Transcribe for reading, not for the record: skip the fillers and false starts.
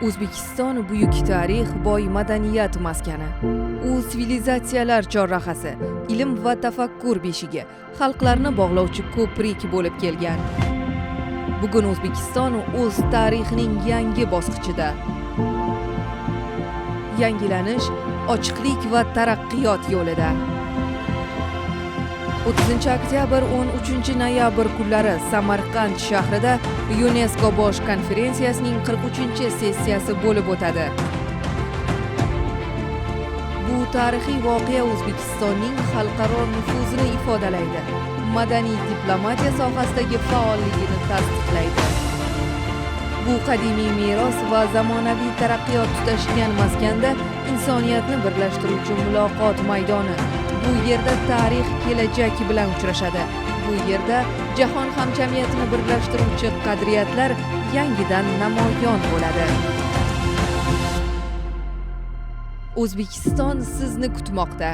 O'zbekiston buyuk tarix, boy madaniyat maskani. U sivilizatsiyalar chorrahasi, ilm va tafakkur beshigi, xalqlarni bog'lovchi ko'prik bo'lib kelgan. Bugun O'zbekiston o'z tarixining yangi bosqichida. Yangilanish, ochiqlik va taraqqiyot yo'lida. 30 oktyabr 13 noyabr kunlari Samarqand shahrida UNESCO bosh konferensiyasining 43-sessiyasi bo'lib o'tadi. Bu tarixiy voqea O'zbekistonning xalqaro nufuzini ifodalaydi, madaniy diplomatiya sohasidagi faolligini tasdiqlaydi. Bu qadimiy meros va zamonaviy taraqqiyot tutashgan maskanda insoniyatni birlashtiruvchi muloqot maydoni. Bu yerda tarix kelajak bilan uchrashadi. Bu yerda jahon hamjamiyatini birlashtiruvchi qadriyatlar yangidan namoyon bo'ladi. O'zbekiston sizni kutmoqda.